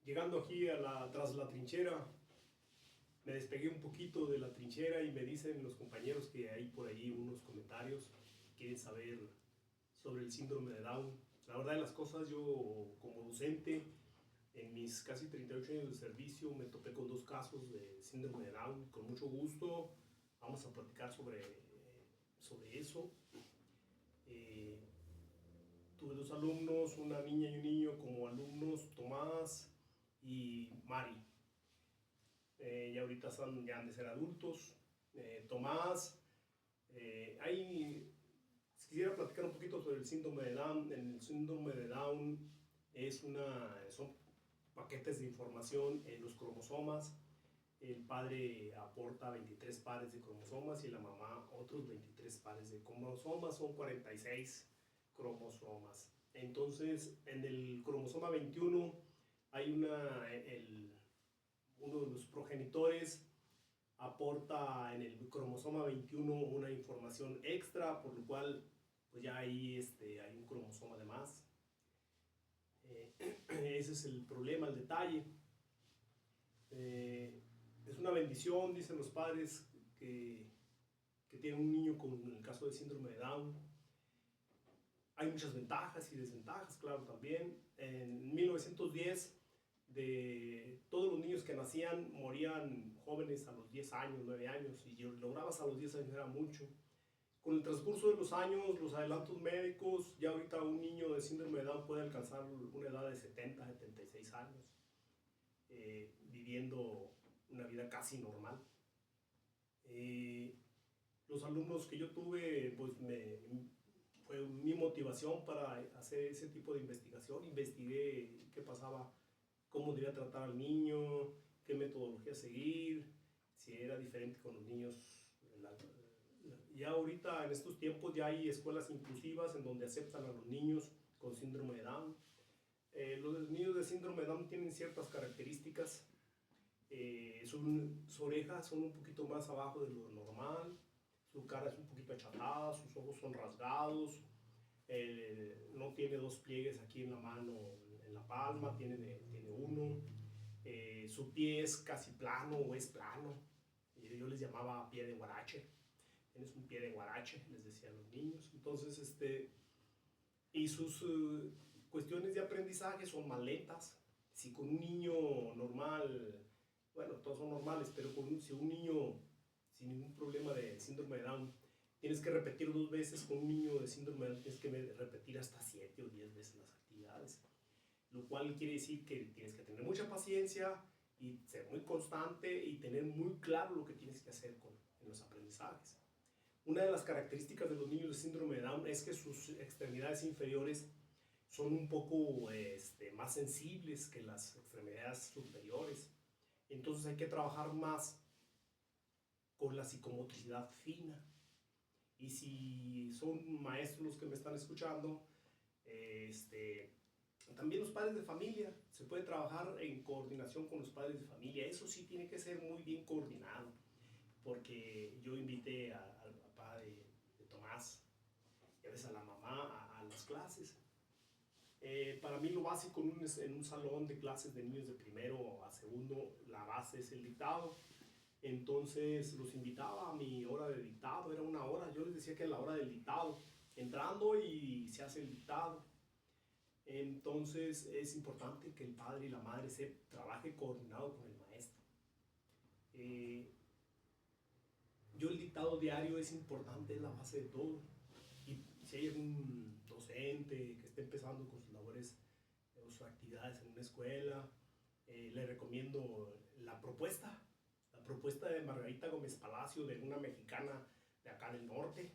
Llegando aquí tras la trinchera, me despegué un poquito de la trinchera y me dicen los compañeros que hay por ahí unos comentarios que quieren saber sobre el síndrome de Down. La verdad de las cosas, yo como docente, en mis casi 38 años de servicio, me topé con 2 casos de síndrome de Down. Con mucho gusto vamos a platicar sobre eso. Tuve 2 alumnos, una niña y un niño como alumnos, Tomás y Mari. Ya ahorita ya han de ser adultos. Tomás, quisiera platicar un poquito sobre el síndrome de Down. El síndrome de Down son paquetes de información en los cromosomas. El padre aporta 23 pares de cromosomas y la mamá otros 23 pares de cromosomas, son 46 cromosomas. Entonces, en el cromosoma 21 hay uno de los progenitores aporta en el cromosoma 21 una información extra, por lo cual pues ya ahí hay un cromosoma de más. Ese es el problema, el detalle. Es una bendición, dicen los padres, que tienen un niño con el caso de síndrome de Down. Hay muchas ventajas y desventajas, claro, también. En 1910, de todos los niños que nacían, morían jóvenes a los 10 años, 9 años, y lograbas a los 10 años era mucho. Con el transcurso de los años, los adelantos médicos, ya ahorita un niño de síndrome de Down puede alcanzar una edad de 70, 76 años, viviendo una vida casi normal. Los alumnos que yo tuve, pues fue mi motivación para hacer ese tipo de investigación. Investigué qué pasaba, cómo debía tratar al niño, qué metodología seguir, si era diferente con los niños. Ya ahorita en estos tiempos ya hay escuelas inclusivas en donde aceptan a los niños con síndrome de Down. Los niños de síndrome de Down tienen ciertas características. Sus orejas son un poquito más abajo de lo normal, su cara es un poquito achatada, sus ojos son rasgados, no tiene 2 pliegues aquí en la mano, en la palma, tiene uno. Su pie es casi plano o es plano. Yo les llamaba pie de guarache. Tienes un pie de guarache, les decía a los niños. Entonces, y sus cuestiones de aprendizaje son más lentas. Si con un niño normal, bueno, todos son normales, pero si un niño sin ningún problema de síndrome de Down, tienes que repetir 2 veces, con un niño de síndrome de Down tienes que repetir hasta 7 o 10 veces las actividades. Lo cual quiere decir que tienes que tener mucha paciencia y ser muy constante y tener muy claro lo que tienes que hacer en los aprendizajes. Una de las características de los niños de síndrome de Down es que sus extremidades inferiores son un poco más sensibles que las extremidades superiores. Entonces hay que trabajar más con la psicomotricidad fina. Y si son maestros los que me están escuchando, también los padres de familia, se puede trabajar en coordinación con los padres de familia. Eso sí tiene que ser muy bien coordinado, porque yo invité al papá de Tomás y a veces a la mamá a las clases. Para mí lo básico en un salón de clases de niños de primero a segundo, la base es el dictado. Entonces los invitaba a mi hora de dictado, era una hora, yo les decía que era la hora del dictado, entrando y se hace el dictado. Entonces es importante que el padre y la madre se trabaje coordinado con el maestro. El dictado diario es importante, es la base de todo. Y si hay algún docente que esté empezando con sus labores o sus actividades en una escuela, le recomiendo la propuesta de Margarita Gómez Palacio, de una mexicana de acá del norte.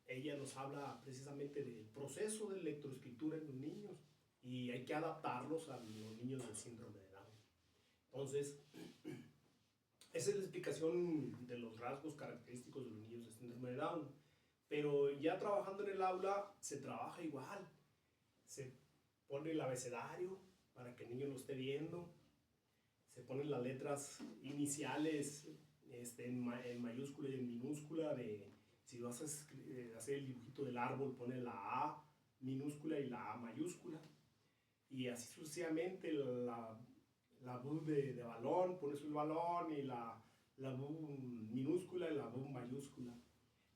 Ella nos habla precisamente del proceso de lectoescritura en los niños y hay que adaptarlos a los niños del síndrome de Down. Entonces, esa es la explicación de los rasgos característicos de los niños de síndrome de Down. Pero ya trabajando en el aula se trabaja igual. Se pone el abecedario para que el niño lo esté viendo. Se ponen las letras iniciales en mayúscula y en minúscula. Si vas a hacer el dibujito del árbol, pone la A minúscula y la A mayúscula. y así sucesivamente la B de balón, pones el balón y la B minúscula y la B mayúscula.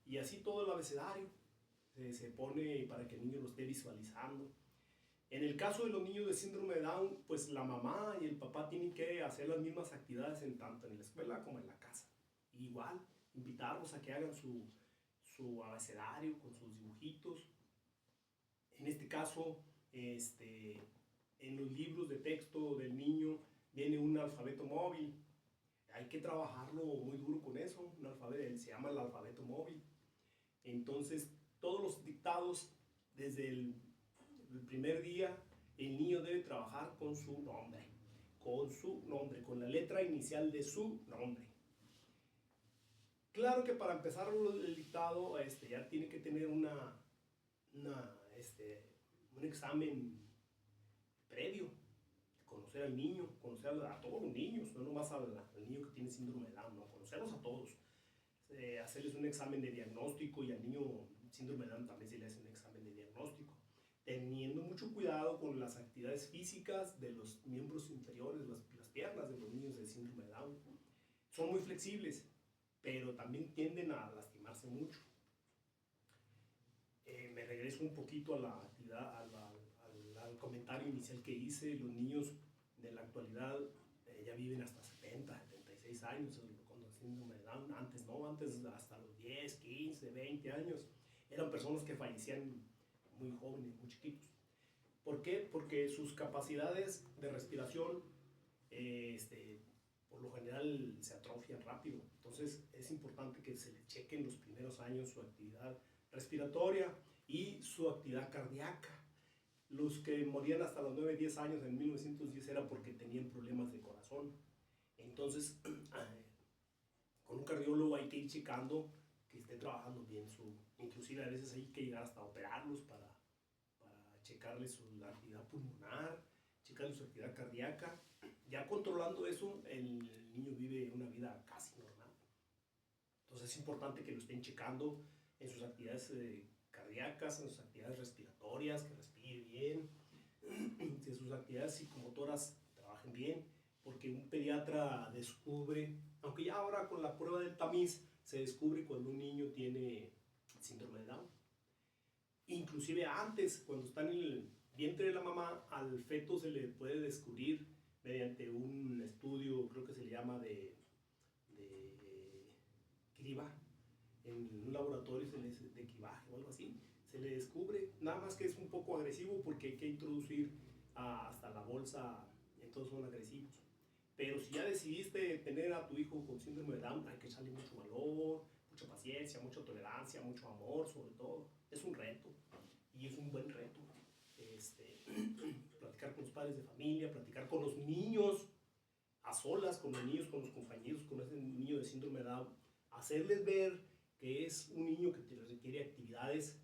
Y así todo el abecedario se pone para que el niño lo esté visualizando. En el caso de los niños de síndrome de Down, pues la mamá y el papá tienen que hacer las mismas actividades tanto en la escuela como en la casa. Igual, invitarlos a que hagan su abecedario con sus dibujitos. En este caso, en los libros de texto del niño viene un alfabeto móvil. Hay que trabajarlo muy duro con eso. Un alfabeto, se llama el alfabeto móvil. Entonces, todos los dictados, desde el primer día, el niño debe trabajar con su nombre, con la letra inicial de su nombre. Claro que para empezar el dictado ya tiene que tener un examen previo, conocer al niño, conocer a todos los niños, no nomás al niño que tiene síndrome de Down, no, conocerlos a todos. Hacerles un examen de diagnóstico, y al niño síndrome de Down también se le hace un examen de diagnóstico, teniendo mucho cuidado con las actividades físicas de los miembros inferiores, las piernas de los niños de síndrome de Down. Son muy flexibles, pero también tienden a lastimarse mucho. Me regreso un poquito a la actividad, al comentario inicial que hice. Los niños de la actualidad ya viven hasta 70, 76 años con el síndrome de Down. Antes no, antes hasta los 10, 15, 20 años eran personas que fallecían muy jóvenes, muy chiquitos. ¿Por qué? Porque sus capacidades de respiración por lo general se atrofian rápido. Entonces es importante que se le chequen los primeros años su actividad respiratoria y su actividad cardíaca. Los que morían hasta los 9, 10 años en 1910 era porque tenían problemas de corazón. Entonces, con un cardiólogo hay que ir checando que esté trabajando bien inclusive a veces hay que llegar hasta operarlos para checarles su actividad pulmonar, checarles su actividad cardíaca. Ya controlando eso, el niño vive una vida casi normal. Entonces es importante que lo estén checando en sus actividades cardíacas, en sus actividades respiratorias, que respire bien, que sus actividades psicomotoras trabajen bien, porque un pediatra descubre, aunque ya ahora con la prueba del tamiz se descubre cuando un niño tiene síndrome de Down. Inclusive antes, cuando está en el vientre de la mamá, al feto se le puede descubrir mediante un estudio, creo que se le llama de criba, en un laboratorio de cribaje o algo así, se le descubre, nada más que es un poco agresivo porque hay que introducir hasta la bolsa, entonces son agresivos. Pero si ya decidiste tener a tu hijo con síndrome de Down, hay que echarle mucho valor, mucha paciencia, mucha tolerancia, mucho amor sobre todo. Es un reto, y es un buen reto. Platicar con los padres de familia, platicar con los niños, a solas con los niños, con los compañeros, con ese niño de síndrome de Down, hacerles ver que es un niño que requiere actividades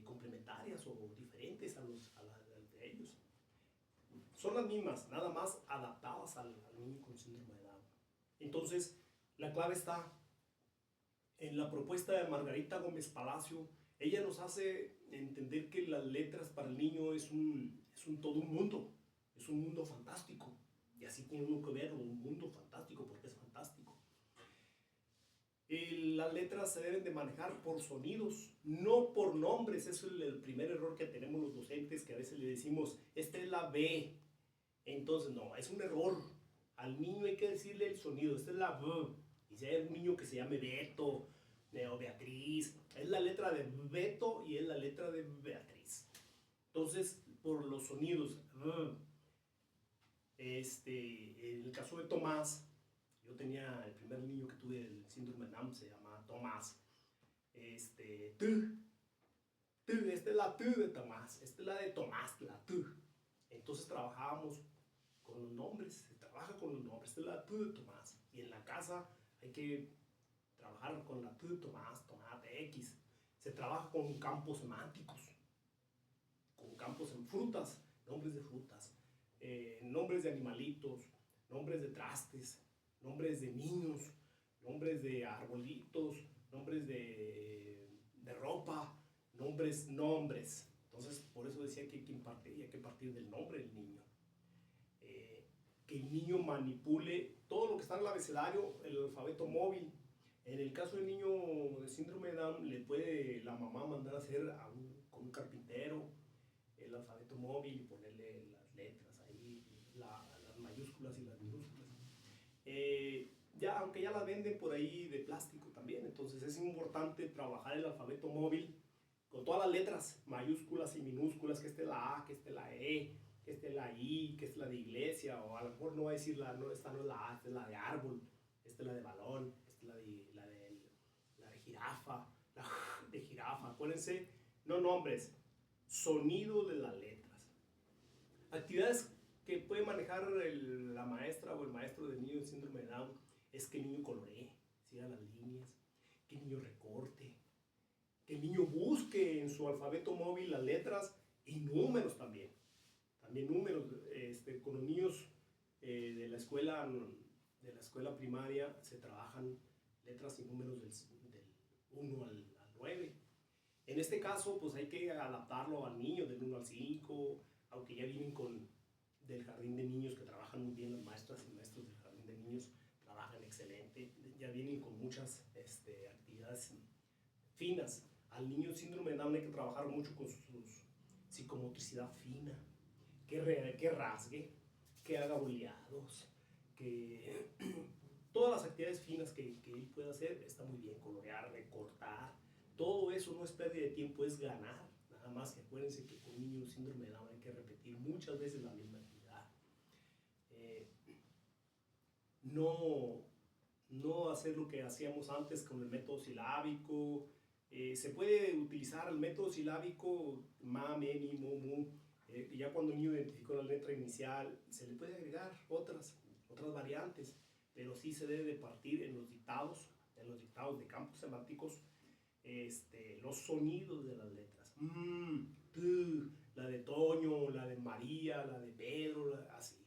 complementarias o diferentes a de ellos. Son las mismas, nada más adaptadas al niño con síndrome de Down. Entonces, la clave está en la propuesta de Margarita Gómez Palacio. Ella nos hace entender que las letras para el niño es todo un mundo, es un mundo fantástico. Y así tiene uno que verlo, un mundo fantástico, porque es fantástico. Las letras se deben de manejar por sonidos, no por nombres. Eso es el primer error que tenemos los docentes, que a veces le decimos, esta es la B. Entonces, no, es un error. Al niño hay que decirle el sonido, esta es la B. Y si hay un niño que se llame Beto o Beatriz, es la letra de Beto y es la letra de Beatriz. Entonces, por los sonidos, en el caso de Tomás, yo tenía el primer niño que tuve el síndrome de Down, se llama Tomás. Esta es la T de Tomás, esta es la de Tomás, la T. Entonces trabajábamos con los nombres, se trabaja con los nombres, esta es la T de Tomás. Y en la casa hay que trabajar con la T de Tomás, tomate, X. Se trabaja con campos semánticos, con campos en frutas, nombres de frutas, nombres de animalitos, nombres de trastes, nombres de niños, nombres de arbolitos, nombres de ropa, nombres. Entonces, por eso decía que hay que partir del nombre del niño. Que el niño manipule todo lo que está en el abecedario, el alfabeto móvil. En el caso del niño de síndrome de Down, le puede la mamá mandar a hacer con un carpintero el alfabeto móvil y ponerle las letras ahí, las mayúsculas y las minúsculas. Aunque ya las venden por ahí de plástico también, entonces es importante trabajar el alfabeto móvil con todas las letras, mayúsculas y minúsculas, que esté la A, que esté la E, que esté la I, que es la de iglesia, o a lo mejor no va a decir esta no es la A, esta es la de árbol, esta es la de balón, esta es la de jirafa, la de jirafa. Acuérdense, no nombres, sonido de las letras. Actividades que puede manejar la maestra o el maestro del niño de síndrome de Down es que el niño coloree, siga las líneas, que el niño recorte, que el niño busque en su alfabeto móvil las letras y números también. También números. Con los niños de la escuela primaria se trabajan letras y números del 1 al 9. En este caso, pues hay que adaptarlo al niño del 1 al 5, aunque ya vienen del jardín de niños que trabajan muy bien, las maestras y maestros del jardín de niños trabajan excelente, ya vienen con muchas actividades finas. Al niño de síndrome de Down hay que trabajar mucho con su psicomotricidad fina, que rasgue, que haga boleados, que todas las actividades finas que él pueda hacer está muy bien, colorear, recortar, todo eso no es pérdida de tiempo, es ganar. Nada más que acuérdense que con un niño de síndrome de Down hay que repetir muchas veces la misma actividad. No hacer lo que hacíamos antes con el método silábico. Se puede utilizar el método silábico ma, me, mi, mo, mu. Ya cuando el niño identificó la letra inicial, se le puede agregar otras variantes, pero sí se debe de partir en los dictados de campos semánticos, los sonidos de las letras. La de Toño, la de María, la de Pedro, así.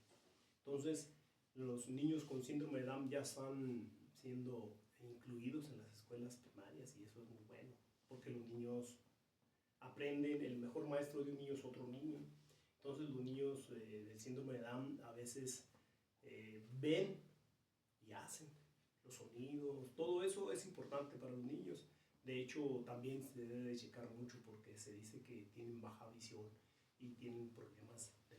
Entonces, los niños con síndrome de Down ya están siendo incluidos en las escuelas primarias y eso es muy bueno, porque los niños aprenden, el mejor maestro de un niño es otro niño. Entonces los niños del síndrome de Down a veces ven y hacen los sonidos, todo eso es importante para los niños. De hecho, también se debe de checar mucho porque se dice que tienen baja visión y tienen problemas de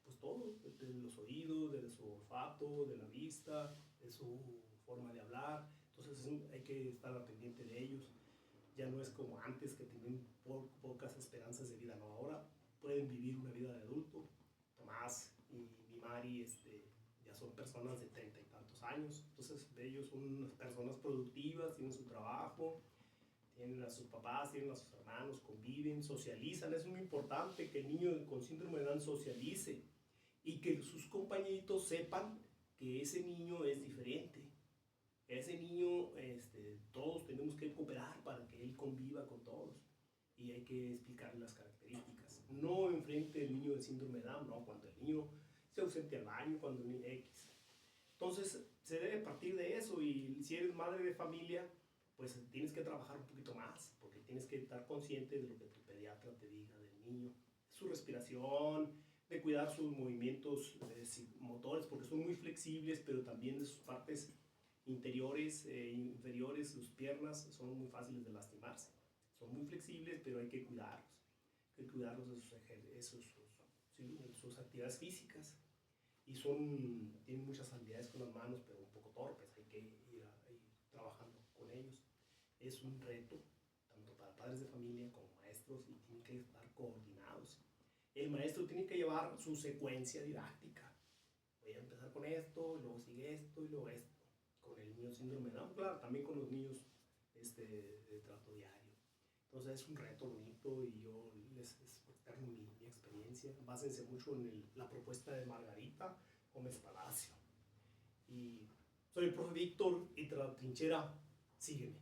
pues todo, de los oídos, de su olfato, de la vista, de su forma de hablar. Entonces hay que estar al pendiente de ellos. Ya no es como antes que tenían pocas esperanzas de vida, no, ahora pueden vivir una vida de adulto. Tomás y mi Mari ya son personas de 30 y tantos años, entonces ellos son unas personas productivas, tienen su trabajo, tienen a sus papás, tienen a sus hermanos, conviven, socializan. Es muy importante que el niño con síndrome de Down socialice y que sus compañeritos sepan que ese niño es diferente. Ese niño, todos tenemos que cooperar para que él conviva con todos y hay que explicarle las características. No enfrente del niño de síndrome de Down, no, cuando el niño se ausente al baño, cuando el niño X. Entonces, se debe partir de eso y si eres madre de familia, pues tienes que trabajar un poquito más, porque tienes que estar consciente de lo que tu pediatra te diga del niño, su respiración, de cuidar sus movimientos motores, porque son muy flexibles, pero también de sus partes interiores e inferiores, sus piernas son muy fáciles de lastimarse. Son muy flexibles, pero hay que cuidarlos. Hay que cuidarlos de sus actividades físicas. Y tienen muchas habilidades con las manos, pero un poco torpes. Hay que ir trabajando con ellos. Es un reto, tanto para padres de familia como maestros, y tienen que estar coordinados. El maestro tiene que llevar su secuencia didáctica. Voy a empezar con esto, luego sigue esto y luego esto. Con el niño síndrome de Down, claro, también con los niños de trato diario. Entonces es un reto bonito y yo les externo mi experiencia. Básense mucho en la propuesta de Margarita Gómez Palacio. Y soy el profe Víctor y tras la trinchera, sígueme.